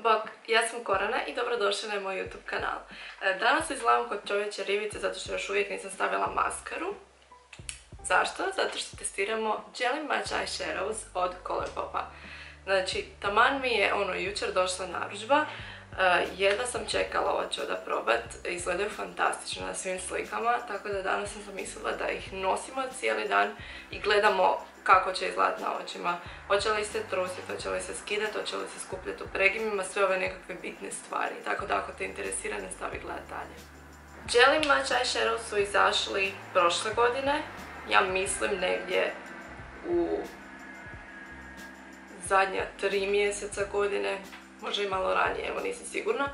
Bok, ja sam Korana i dobrodošli na moj YouTube kanal. Danas izgledam kod čovječje ribice zato što još uvijek nisam stavila maskaru. Zašto? Zato što testiramo Jelly Match Eyeshadows od Colourpopa. Znači, taman mi je jučer došla narudžba, jedva sam čekala hoću da probat, izgledaju fantastično na svim slikama, tako da danas sam mislila da ih nosimo cijeli dan i gledamo kako će izgledati na očima. Hoće li se trusiti, hoće li se skidati, hoće li se skupljati u pregibima, sve ove nekakve bitne stvari. Tako da ako te interesira, nastavi gledati dalje. Jelly Match Eyeshadows su izašli prošle godine, ja mislim negdje u zadnja 3 mjeseca godine, možda i malo ranije, evo nisam sigurna.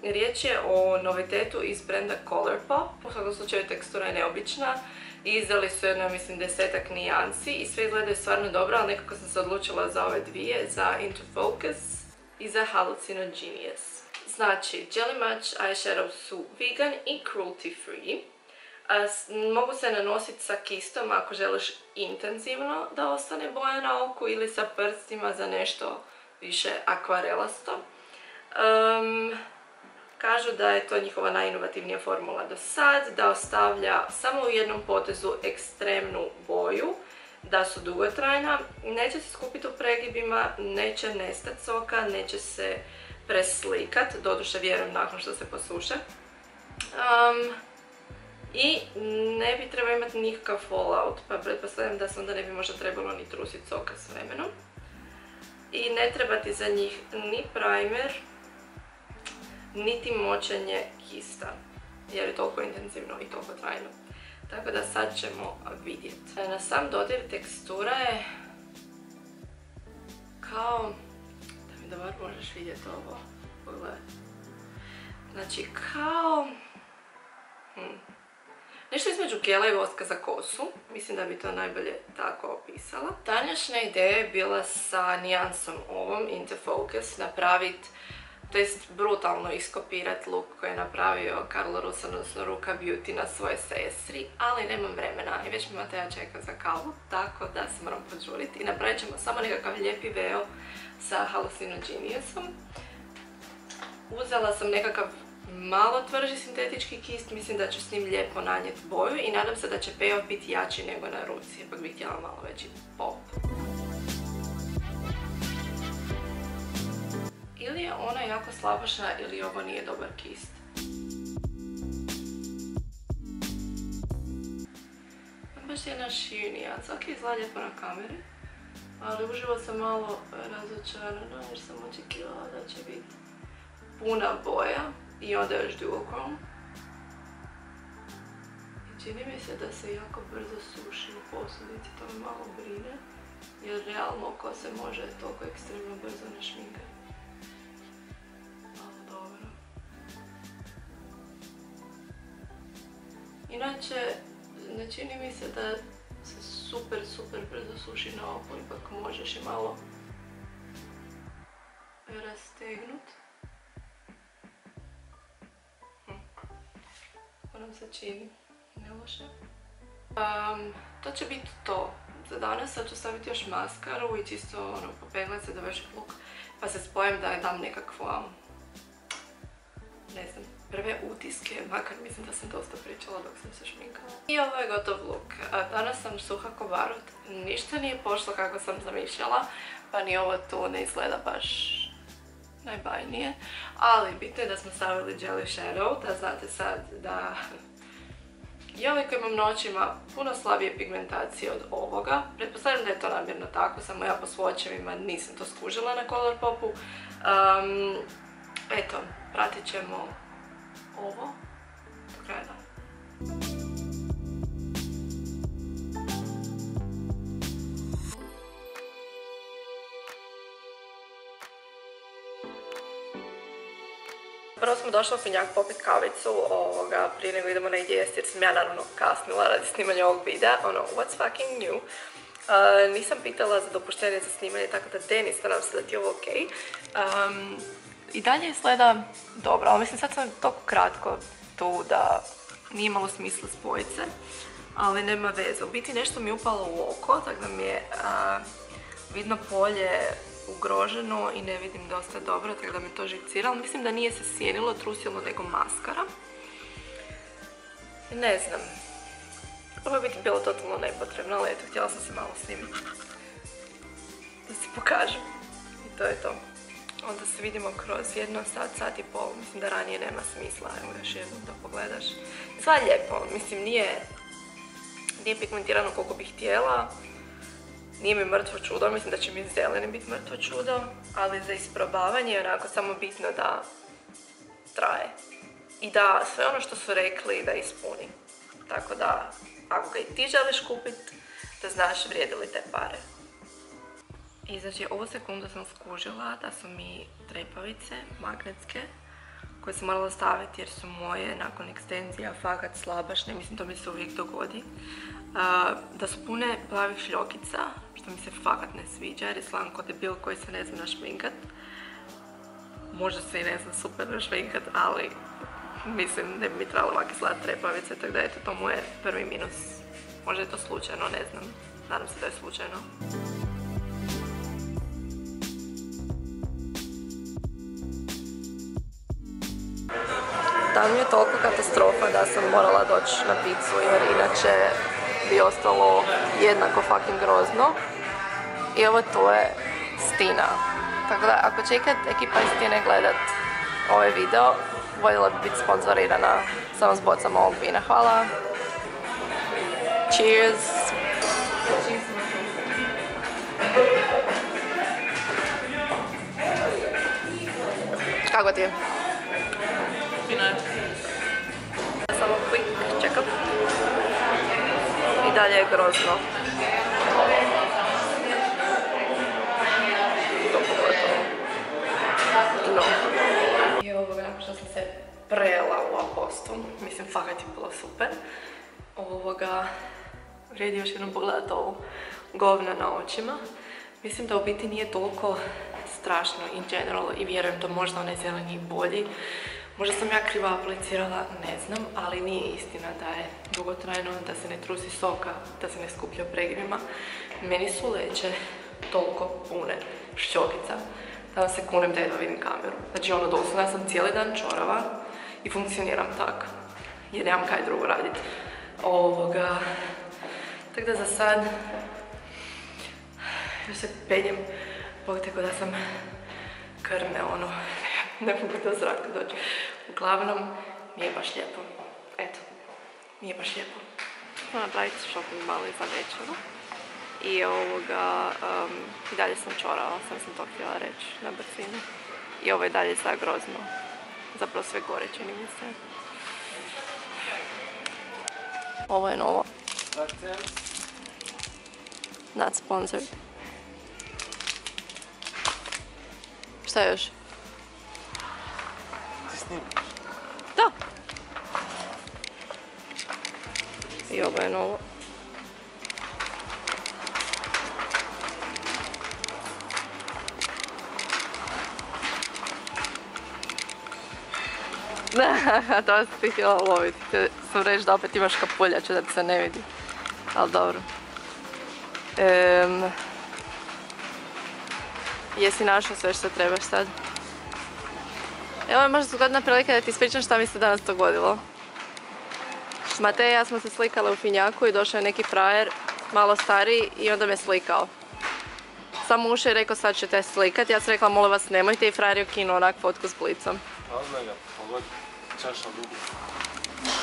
Riječ je o novitetu iz brenda Colourpop, u svakom slučaju tekstura je neobična. Izdali su jedno, mislim, 10-ak nijansi i sve izgledaju stvarno dobro, ali nekako sam se odlučila za ove dvije, za Into Focus i za Hallucinogenius. Znači, Jelly Match Eyeshadows su vegan i cruelty free. Mogu se nanositi sa kistom ako želiš intenzivno da ostane boja na oku ili sa prstima za nešto više akvarelasto. Kažu da je to njihova najinovativnija formula do sad, da ostavlja samo u jednom potezu ekstremnu boju, da su dugotrajna, neće se skupiti u pregibima, neće nestati s oka, neće se preslikat, doduše vjerujem nakon što se posuše. I ne bi trebao imati nikakav fallout, pa pretpostavljam da se onda ne bi možda trebalo ni trusiti s oka s vremenom. I ne treba ti za njih ni primer, niti močenje kista, jer je toliko intenzivno i toliko trajno. Tako da sad ćemo vidjeti. Na sam dodir tekstura je kao, da mi dobar možeš vidjeti ovo, pogledaj. Znači kao nešto između gela i voska za kosu, mislim da bi to najbolje tako opisala. Današnja ideja je bila sa nijansom ovom Into Focus napraviti, to jest brutalno iskopirati look koji je napravio Carlo Rusan, odnosno Ruka Beauty na svoje sestri, ali nemam vremena i već mi Mateja čeka za kavu, tako da se moram požuriti i napravit ćemo samo nekakav lijepi veo sa Hallucinogeniusom. Uzela sam nekakav malo tvrži sintetički kist, mislim da ću s njim lijepo nanijeti boju i nadam se da će payoff biti jači nego na ruci, ipak bih htjela malo veći pop. Ili je ona jako slabašna ili ovo nije dobar kist. Baš je jedna širnija, svaki izgleda lijepo na kameri, ali uživo sam malo razočarana jer sam očekivala da će biti puna boja i onda još duochrome. I čini mi se da se jako brzo suši u posudici, to me malo brine, jer realno ko se može toliko ekstremno brzo našminkati. Inače, ne čini mi se da se super brzo suši na oko, ipak možeš i malo rastegnut. To nam se čini, ne loše. To će biti to za danas, sad ću staviti još maskaru i čisto popeglat se, dovršiti look, pa se spojim da dam nekakvu, ne znam, prve utiske, makar mislim da sam dosta pričala dok sam se šminkala. I ovo je gotov look. Danas sam suha ko barut, ništa nije pošlo kako sam zamišljala, pa ni ovo tu ne izgleda baš najbajnije. Ali bitno je da smo stavili Jelly Shadow, da znate sad da ja uvijek imam na očima puno slabije pigmentacije od ovoga. Pretpostavljam da je to namjerno tako, samo ja po swatchevima nisam to skužila na Colourpopu. Eto, pratit ćemo ovo do kraja dana. Prvo smo došli u Finjak popit kavicu prije nego idemo negdje jesti jer sam ja naravno kasnila radi snimanja ovog videa. What's fucking new? Nisam pitala za dopuštenje za snimanje, tako da Denis, nadam se da ti je ovo okej. I dalje izgleda dobro, ali mislim sad sam toliko kratko tu da nije imalo smisla spojiti se, ali nema veze. U biti nešto mi je upalo u oko, tako da mi je vidno polje ugroženo i ne vidim dosta dobro, tako da me to živcira, ali mislim da nije se sjenilo, trusilo, nego maskara. Ne znam. Ovo je biti bilo totalno nepotrebno, ali eto, htjela sam se malo snimiti. Da se pokažem. I to je to. Onda se vidimo kroz jedno sat, sat i pol. Mislim da ranije nema smisla. Evo još jednom da pogledaš. Sva je lijepo. Mislim, nije pigmentirano koliko bih htjela. Nije mi mrtvo čudo. Mislim da će mi zeleni biti mrtvo čudo. Ali za isprobavanje je onako samo bitno da traje. I da sve ono što su rekli da ispuni. Tako da, ako ga i ti želiš kupiti, da znaš vrijedi li te pare. I znači, ovu sekundu sam skužila da su mi trepavice magnetske, koje sam morala staviti jer su moje nakon ekstenzija fakat slabašne, mislim to mi se uvijek dogodi. Da su pune plavih šljokica, što mi se fakat ne sviđa jer izgledam ko debil koji se ne zna našminkat. Možda se i ne znam super našminkat, ali mislim ne bi mi trebalo ovak izgledati trepavice, tako da eto, to mu je prvi minus. Možda je to slučajno, ne znam. Nadam se da je slučajno. Dan mi je toliko katastrofa da sam morala doći na picu jer inače bi ostalo jednako fucking grozno. I ovo tu je Stina. Tako da ako će ikad ekipa iz Stine gledat ovaj video, voljela bi biti sponzorirana samo s bocama ovog vina. Hvala! Cheers! Kako ti je? Fino je. Samo quick check-up. I dalje je grozno. To pogotovo. No. I ovoga, nakon što sam se prejela u Apostu, mislim, fakat je bilo super. Ovoga, vrijedi još jednom pogledati ovu govna na očima. Mislim da u biti nije toliko strašno in general i vjerujem da možda onaj zeleni i bolji. Možda sam ja krivo aplicirala, ne znam, ali nije istina da je dugotrajno, da se ne trusi soka, da se ne skuplja u pregibima. Meni su leće toliko pune šćokica da vam se kunem da jedva vidim kameru. Znači ono doslovno, ja sam cijeli dan čorava i funkcioniram tak, jer nemam kaj drugo raditi. Tako da za sad još se penjem, Bog tako da sam krne, ono, ne mogu do zraka doći. Uglavnom, nije baš lijepo. Eto, nije baš lijepo. Moram napraviti shopping malo i za večeru. I i dalje sam čorala, sam to htjela reći na brzinu. I ovo je dalje sad grozno. Zapravo sve gore, čini mi se. Ovo je novo. Not sponsored. Šta još? Ti snimaš? Da. I ovo je novo. To si ti htjela loviti. Htjela sam reći da opet imaš kapuljače da ti se ne vidi. Ali dobro. Jesi našao sve što trebaš sad? Evo je možda zgodna prilika da ti ispričam šta mi se danas dogodilo. Matej i ja smo se slikale u Finjaku i došao je neki frajer, malo stariji, i onda me slikao. Samo ušao i rekao sad ću te slikati, ja sam rekla molim vas nemojte, i frajer je ukinuo onak fotku s blicom. Odmah ga, pogod, čaša dugo.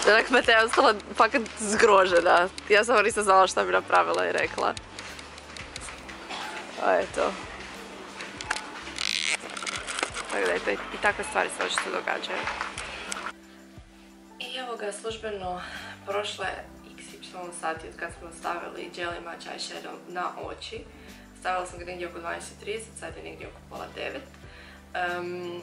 Onak Matej je ostala fakat zgrožena. Ja samo nisam znala šta bi napravila i rekla. A eto. Tako da eto, i takve stvari se očito događaju. I evo ga, službeno prošle XY sati od kad smo stavili Jelly Match Eyeshadow na oči. Stavila sam ga negdje oko 12:30, sad je negdje oko pola 9.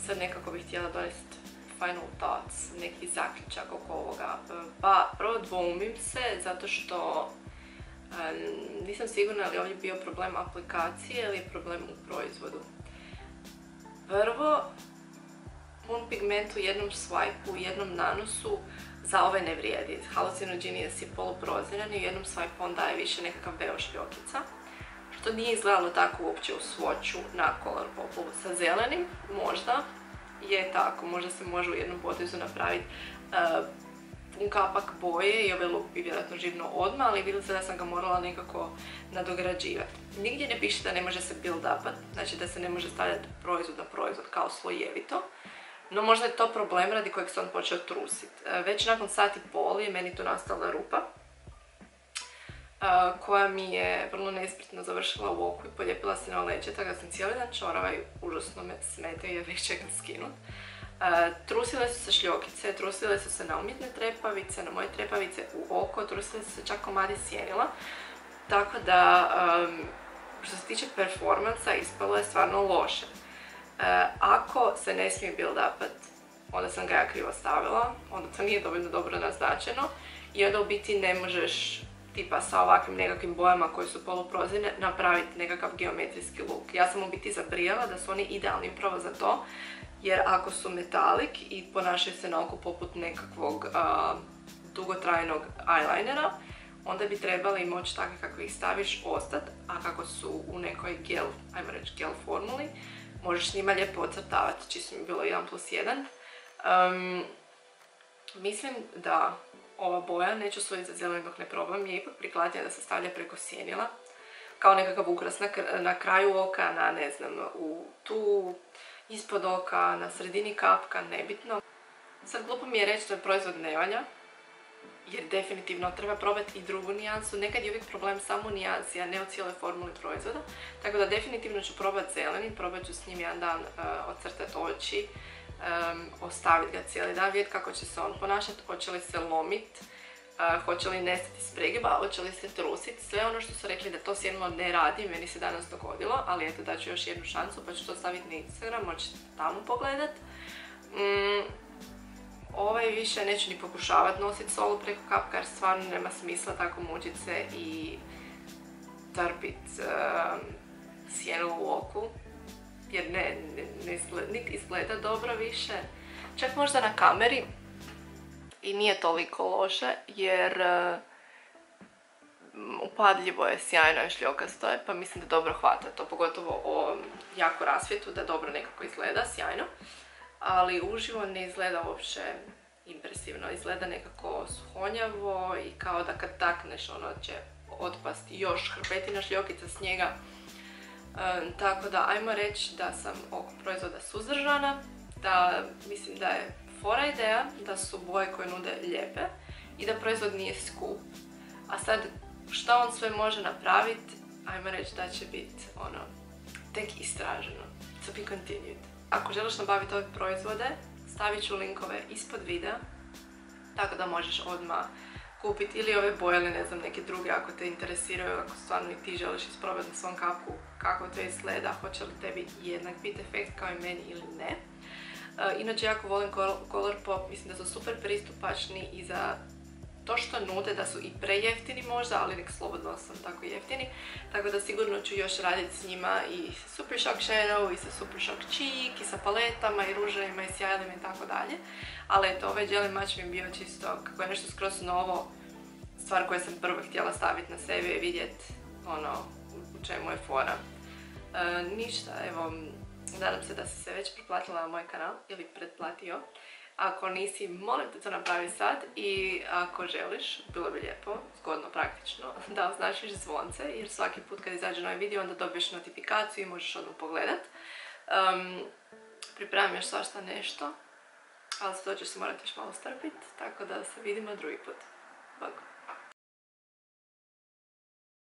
Sad nekako bih htjela donesti final thoughts, neki zaključak oko ovoga. Pa prvo dvoumim se zato što nisam sigurna je li ovdje bio problem aplikacije ili je problem u proizvodu. Prvo, pun pigment u jednom swipe-u, u jednom nanosu za ove ne vrijedi. Hallucinogenous je poluproziran i u jednom swipe-u on daje više nekakav veo šljokica. To nije izgledalo tako uopće u Swatchu na Colourpopu. Sa zelenim možda je tako, možda se može u jednom potezu napraviti pun kapak boje i ovaj look bi vjerojatno živno odmah, ali vidjeli se da sam ga morala nekako nadograđivati. Nigdje ne piše da ne može se build-upat, znači da se ne može stavljati proizvod na proizvod kao slojevito. No možda je to problem radi kojeg se on počeo trusiti. Već nakon sat i pol je meni tu nastala rupa koja mi je vrlo nespretno završila u oku i polijepila se na leđe, tako da sam cijeli dan čorava i užasno me smete i ja već čekam skinut. Trusile su se šljokice, trusile su se na umjetne trepavice, na moje trepavice u oko, trusile su se čak komadi sjenila. Tako da, što se tiče performansa, ispalo je stvarno loše. Ako se ne smije build-upat, onda sam ga ja krivo stavila, onda to nije dovoljno dobro naznačeno i onda u biti ne možeš tipa sa ovakvim nekakvim bojama koje su poluprozirne napraviti nekakav geometrijski look. Ja sam u biti zabrijala da su oni idealni upravo za to, jer ako su metalik i ponašaju se na oko poput nekakvog dugotrajnog eyelinera, onda bi trebali moći takve kakve ih staviš ostati, a kako su u nekoj gel, ajmo reći gel formuli, možeš s njima lijepo ocrtavati, čisto mi je bilo 1+1. Mislim da ova boja, neću svojiti za zeleni dok ne probam, je ipak prikladnija da se stavlja preko sjenila, kao nekakav ukras na kraju oka, na ne znam, tu ispod oka, na sredini kapka, nebitno. Sad glupo mi je reći da je proizvod ne valja, jer definitivno treba probati i drugu nijansu. Nekad je uvijek problem samo u nijansi, a ne u cijeloj formuli proizvoda. Tako da definitivno ću probati zeleni, probat ću s njim jedan dan ocrtati oči, ostaviti ga cijeli dan, vidjeti kako će se on ponašati, hoće li se lomiti, hoće li nestati s pregiba, hoće li se trusiti. Sve ono što su rekli da to sjenilo ne radi, meni se danas dogodilo, ali eto daću još jednu šansu pa ću to staviti na Instagram, možete tamo pogledat. Ovaj više neću ni pokušavati nositi solo preko kapka jer stvarno nema smisla tako mučiti se i trpit sjeno u oku. Jer niti izgleda dobro više. Čak možda na kameri i nije toliko loše jer upadljivo je, sjajno je, šljokasto je, pa mislim da dobro hvata to, pogotovo o jako rasvjetu, da dobro nekako izgleda, sjajno. Ali uživo ne izgleda uopće impresivno, izgleda nekako suhonjavo i kao da kad takneš ono će otpasti još hrpetina šljokica s njega. Tako da ajmo reći da sam oko proizvoda suzdržana, da mislim da je fora ideja, da su boje koje nude lijepe i da proizvod nije skup. A sad šta on sve može napraviti, ajmo reći da će biti ono, tek istraženo. To be continued. Ako želiš nabaviti ove proizvode, stavit ću linkove ispod videa, tako da možeš odmah kupiti ili ove boje ili ne znam neke druge ako te interesiraju, ako stvarno i ti želiš isprobati na svom kapku kako to izgleda, hoće li tebi jednak biti efekt kao i meni ili ne. Inače jako volim Colourpop, mislim da su super pristupačni i za to što nude, da su i prejeftini možda, ali nek slobodno sam tako jeftini, tako da sigurno ću još raditi s njima i Super Shock Shadow i sa Super Shock Cheek i sa paletama i ruževima i sjajlima i tako dalje. Ali eto, ovaj Jelly Match mi je bio čisto, kako je nešto skroz novo, stvar koju sam prvo htjela staviti na sebe i vidjeti ono u čemu je fora. Ništa, evo, nadam se da si se već pretplatila na moj kanal ili pretplatio. Ako nisi, molim te to napravi sad i ako želiš, bilo bi lijepo, zgodno, praktično, da označiš zvonce jer svaki put kad izađe novi video onda dobiješ notifikaciju i možeš odmah pogledat. Pripremam još svašta nešto, ali to ćeš se morati još malo strpiti, tako da se vidimo drugi put. Bog!